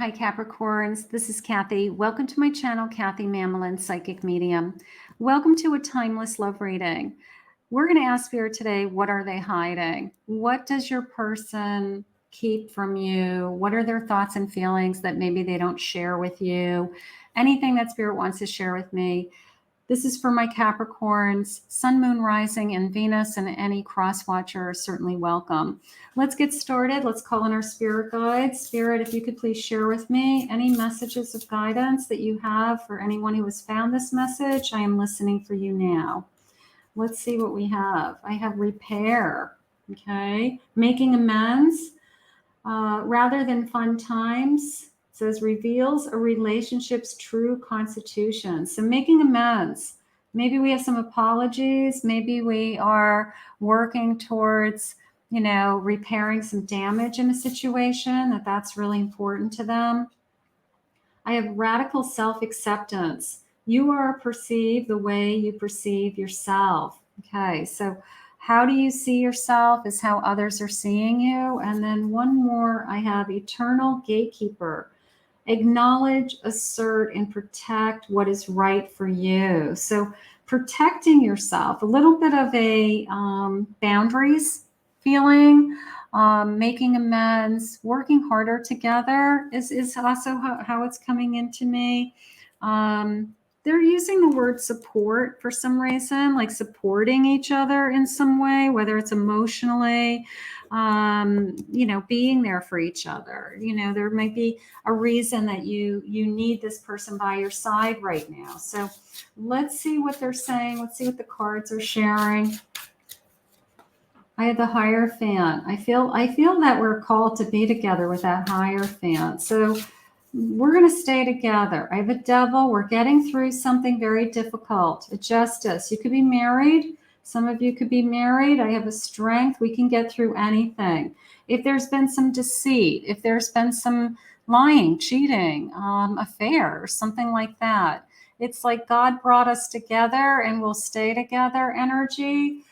Hi, Capricorns. This is Kathy. Welcome to my channel, Kathy Mamolen, Psychic Medium. Welcome to a timeless love reading. We're going to ask Spirit today, what are they hiding? What does your person keep from you? What are their thoughts and feelings that maybe they don't share with you? Anything that Spirit wants to share with me. This is for my Capricorns, Sun, Moon, Rising, and Venus, and any cross watcher are certainly welcome. Let's get started. Let's call in our spirit guides. Spirit, if you could please share with me any messages of guidance that you have for anyone who has found this message. I am listening for you now. Let's see what we have. I have repair, okay? Making amends rather than fun times. Says reveals a relationship's true constitution. So making amends. Maybe we have some apologies. Maybe we are working towards, repairing some damage in a situation that's really important to them. I have radical self-acceptance. You are perceived the way you perceive yourself. Okay, so how do you see yourself is how others are seeing you. And then one more, I have eternal gatekeeper. Acknowledge, assert, and protect what is right for you. So protecting yourself, a little bit of a boundaries feeling, making amends, working harder together is also how it's coming into me. They're using the word support for some reason, like supporting each other in some way, whether it's emotionally, being there for each other. There might be a reason that you need this person by your side right now. So let's see what they're saying. Let's see what the cards are sharing. I have the Hierophant. I feel that we're called to be together with that Hierophant. So we're going to stay together. I have a Devil. We're getting through something very difficult. A Justice. You could be married. Some of you could be married. I have a Strength. We can get through anything. If there's been some deceit, if there's been some lying, cheating, affair, something like that, it's like God brought us together and we'll stay together energy.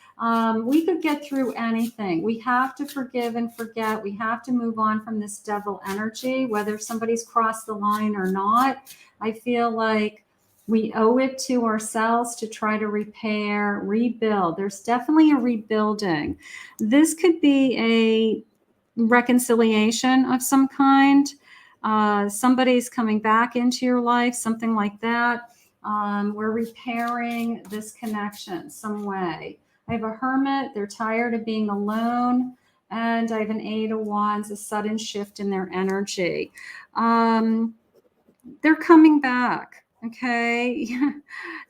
We could get through anything. We have to forgive and forget. We have to move on from this Devil energy, whether somebody's crossed the line or not. I feel like we owe it to ourselves to try to repair, rebuild. There's definitely a rebuilding. This could be a reconciliation of some kind. Somebody's coming back into your life, something like that. We're repairing this connection some way. I have a Hermit. They're tired of being alone. And I have an Eight of Wands, a sudden shift in their energy. They're coming back. Okay.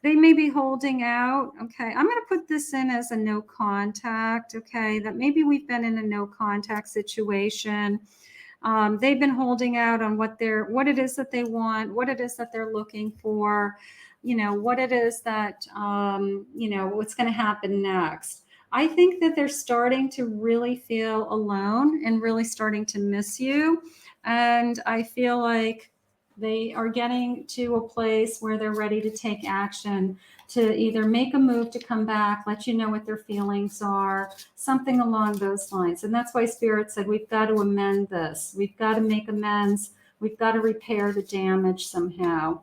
They may be holding out. Okay. I'm going to put this in as a no contact. Okay. That maybe we've been in a no contact situation. They've been holding out on what it is that they want, what it is that they're looking for, what it is that, what's going to happen next. I think that they're starting to really feel alone and really starting to miss you. And I feel like they are getting to a place where they're ready to take action, to either make a move to come back, let you know what their feelings are, something along those lines. And that's why Spirit said, we've got to amend this. We've got to make amends. We've got to repair the damage somehow.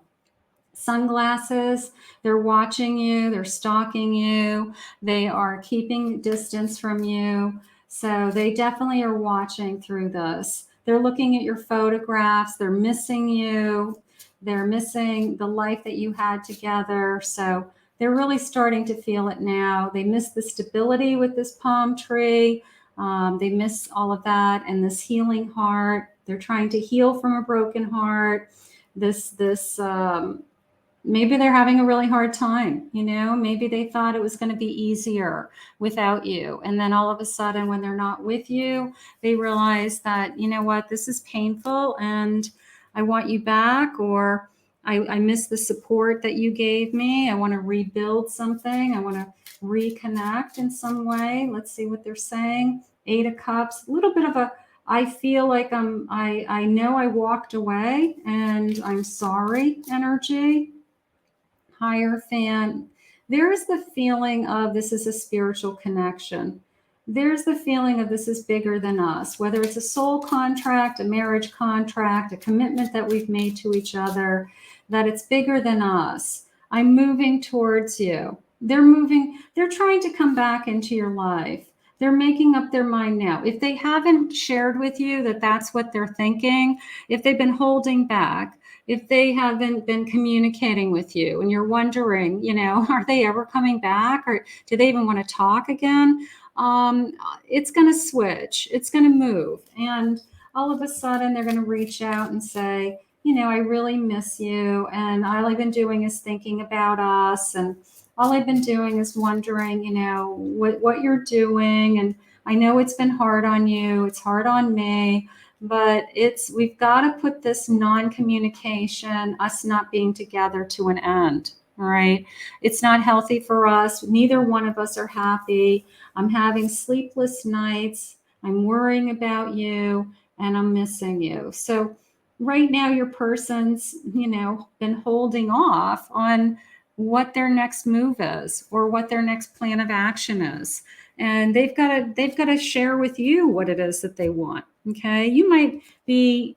Sunglasses, they're watching you, they're stalking you, they are keeping distance from you. So they definitely are watching through this. They're looking at your photographs, they're missing you, they're missing the life that you had together. So they're really starting to feel it now. They miss the stability with this palm tree. They miss all of that and this healing heart. They're trying to heal from a broken heart. Maybe they're having a really hard time, maybe they thought it was going to be easier without you. And then all of a sudden, when they're not with you, they realize that, this is painful and I want you back, or I miss the support that you gave me. I want to rebuild something. I want to reconnect in some way. Let's see what they're saying. Eight of Cups, a little bit of a, I feel like I know I walked away and I'm sorry energy. Hierophant. There is the feeling of this is a spiritual connection. there's the feeling of this is bigger than us, whether it's a soul contract, a marriage contract, a commitment that we've made to each other, that it's bigger than us. I'm moving towards you. They're trying to come back into your life. They're making up their mind now. If they haven't shared with you that that's what they're thinking, if they've been holding back, if they haven't been communicating with you and you're wondering, are they ever coming back, or do they even want to talk again? It's going to switch. It's going to move. And all of a sudden they're going to reach out and say, I really miss you. And all I've been doing is thinking about us. And all I've been doing is wondering, what you're doing. And I know it's been hard on you. It's hard on me. But we've got to put this non-communication, us not being together, to an end. All right. It's not healthy for us. Neither one of us are happy. I'm having sleepless nights. I'm worrying about you and I'm missing you. So right now your person's, been holding off on what their next move is or what their next plan of action is. And they've got to share with you what it is that they want. Okay. You might be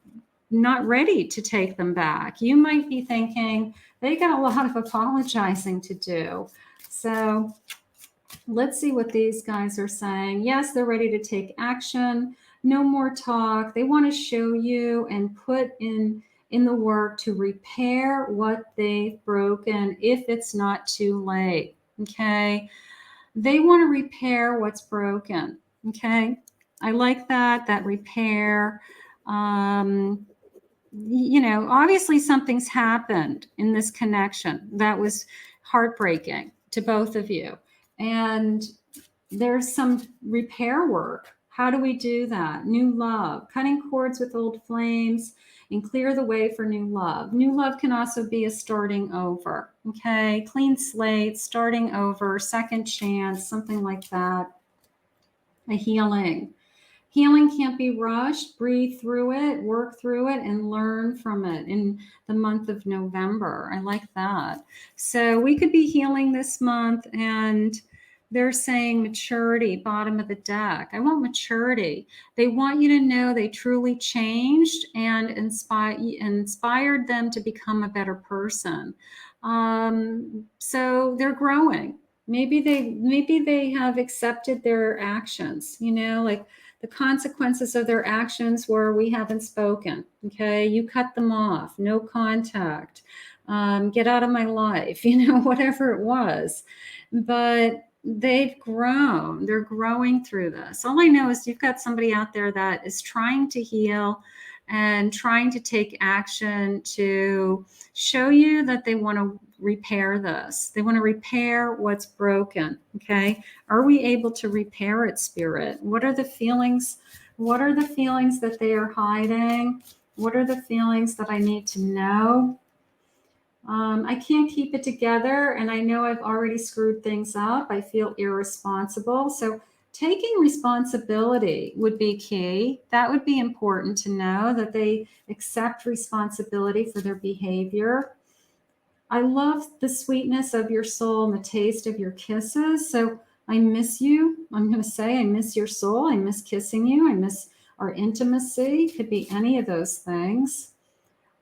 not ready to take them back. You might be thinking they got a lot of apologizing to do. So let's see what these guys are saying. Yes, they're ready to take action. No more talk. They want to show you and put in the work to repair what they've broken if it's not too late. Okay. They want to repair what's broken. Okay. I like that repair. Obviously something's happened in this connection that was heartbreaking to both of you. And there's some repair work. How do we do that? New love, cutting cords with old flames and clear the way for new love. New love can also be a starting over. Okay. Clean slate, starting over, second chance, something like that. A healing. Healing can't be rushed. Breathe through it, work through it, and learn from it in the month of November. I like that. So we could be healing this month, and they're saying maturity, bottom of the deck. I want maturity. They want you to know they truly changed and inspired them to become a better person. So they're growing. Maybe they have accepted their actions, like the consequences of their actions were, we haven't spoken. Okay. You cut them off, no contact, get out of my life, whatever it was. But they've grown. They're growing through this. All I know is you've got somebody out there that is trying to heal and trying to take action to show you that they want to repair this. They want to repair what's broken. Okay. Are we able to repair it, Spirit? What are the feelings? What are the feelings that they are hiding? What are the feelings that I need to know? I can't keep it together, and I know I've already screwed things up. I feel irresponsible. So taking responsibility would be key. That would be important to know, that they accept responsibility for their behavior. I love the sweetness of your soul and the taste of your kisses. So I miss you. I'm going to say I miss your soul. I miss kissing you. I miss our intimacy. Could be any of those things.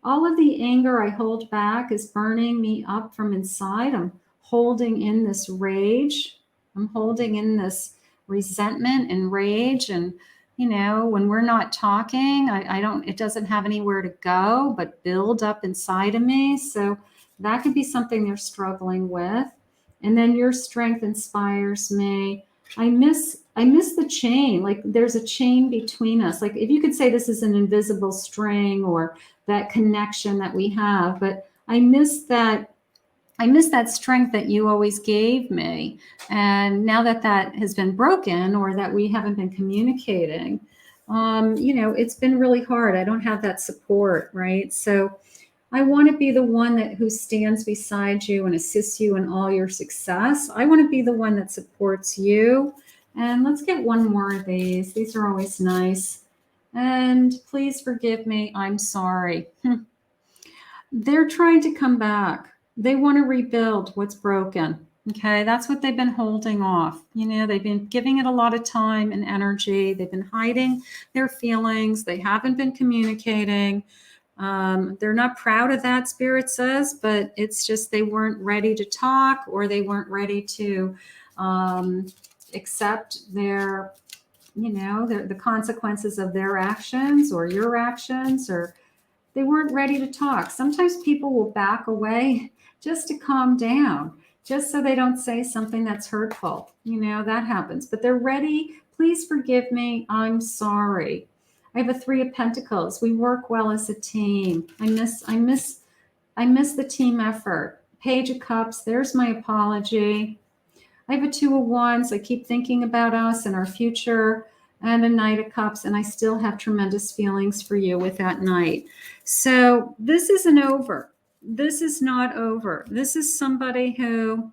All of the anger I hold back is burning me up from inside. I'm holding in this rage. I'm holding in this resentment and rage. And, when we're not talking, it doesn't have anywhere to go but build up inside of me. So that could be something they're struggling with. And then your strength inspires me. I miss the chain. Like there's a chain between us. Like if you could say this is an invisible string or that connection that we have, but I miss that strength that you always gave me. And now that has been broken, or that we haven't been communicating, it's been really hard. I don't have that support, right? So I want to be the one who stands beside you and assists you in all your success. I want to be the one that supports you. And let's get one more of these. These are always nice. And please forgive me. I'm sorry. They're trying to come back. They want to rebuild what's broken. Okay, that's what they've been holding off. You know, they've been giving it a lot of time and energy. They've been hiding their feelings. They haven't been communicating. They're not proud of that, Spirit says, but it's just they weren't ready to talk, or they weren't ready to accept their, you know, the consequences of their actions or your actions, or they weren't ready to talk. Sometimes people will back away just to calm down, just so they don't say something that's hurtful. You know, that happens. But they're ready. Please forgive me. I'm sorry. I have a 3 of Pentacles. We work well as a team. I miss the team effort. Page of Cups. There's my apology. I have a 2 of Wands. I keep thinking about us and our future, and a Knight of Cups, and I still have tremendous feelings for you with that Knight. So this isn't over. This is not over. This is somebody who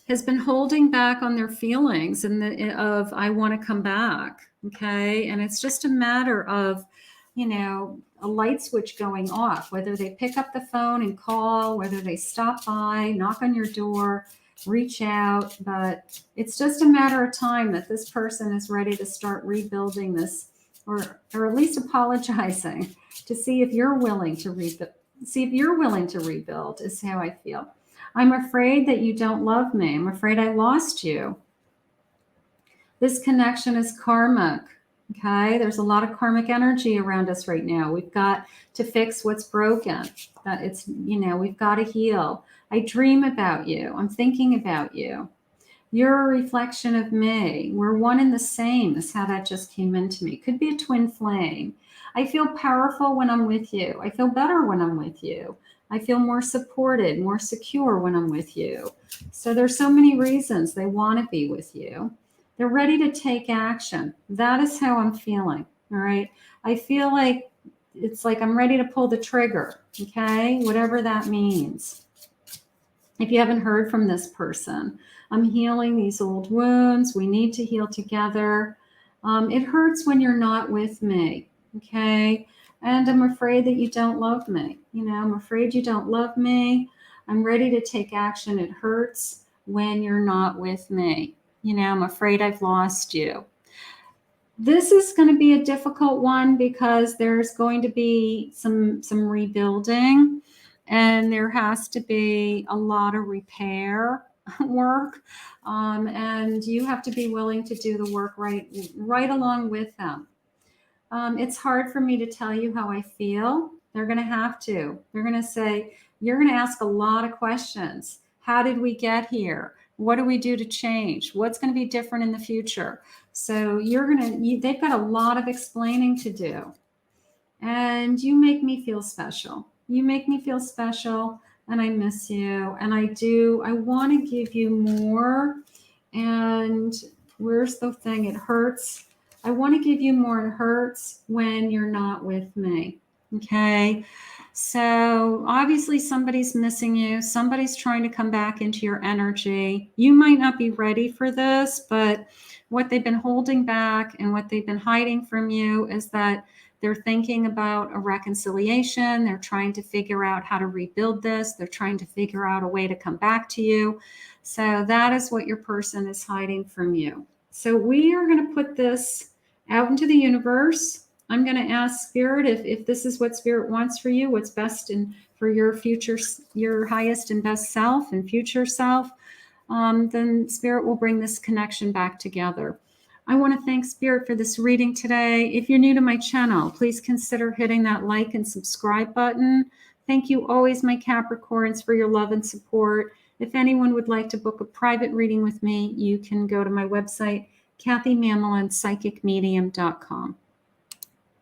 has been holding back on their feelings and of I want to come back. Okay. And it's just a matter of, you know, a light switch going off, whether they pick up the phone and call, whether they stop by, knock on your door, reach out. But it's just a matter of time that this person is ready to start rebuilding this, or at least apologizing, to see if you're willing to rebuild. See if you're willing to rebuild, is how I feel. I'm afraid that you don't love me. I'm afraid I lost you. This connection is karmic. Okay, there's a lot of karmic energy around us right now. We've got to fix what's broken. That it's, you know, we've got to heal. I dream about you. I'm thinking about you. You're a reflection of me. We're one and the same, is how that just came into me. Could be a twin flame. I feel powerful when I'm with you. I feel better when I'm with you. I feel more supported, more secure when I'm with you. So there's so many reasons they want to be with you. They're ready to take action. That is how I'm feeling. All right. I feel like it's like I'm ready to pull the trigger. Okay. Whatever that means. If you haven't heard from this person, I'm healing these old wounds. We need to heal together. It hurts when you're not with me. Okay. And I'm afraid that you don't love me. You know, I'm afraid you don't love me. I'm ready to take action. It hurts when you're not with me. You know, I'm afraid I've lost you. This is going to be a difficult one because there's going to be some rebuilding, and there has to be a lot of repair work. And you have to be willing to do the work right along with them. It's hard for me to tell you how I feel. They're going to have to. They're going to say, you're going to ask a lot of questions. How did we get here? What do we do to change? What's going to be different in the future? So they've got a lot of explaining to do. And you make me feel special. You make me feel special, and I miss you. And I want to give you more. And where's the thing? It hurts. I want to give you more. It hurts when you're not with me. Okay. So obviously somebody's missing you. Somebody's trying to come back into your energy. You might not be ready for this, but what they've been holding back and what they've been hiding from you is that they're thinking about a reconciliation. They're trying to figure out how to rebuild this. They're trying to figure out a way to come back to you. So that is what your person is hiding from you. So we are going to put this out into the universe. I'm going to ask Spirit if this is what Spirit wants for you, what's best for your future, your highest and best self and future self. Then Spirit will bring this connection back together. I want to thank Spirit for this reading today. If you're new to my channel, please consider hitting that like and subscribe button. Thank you always, my Capricorns, for your love and support. If anyone would like to book a private reading with me, you can go to my website, CathyMamolenPsychicMedium.com.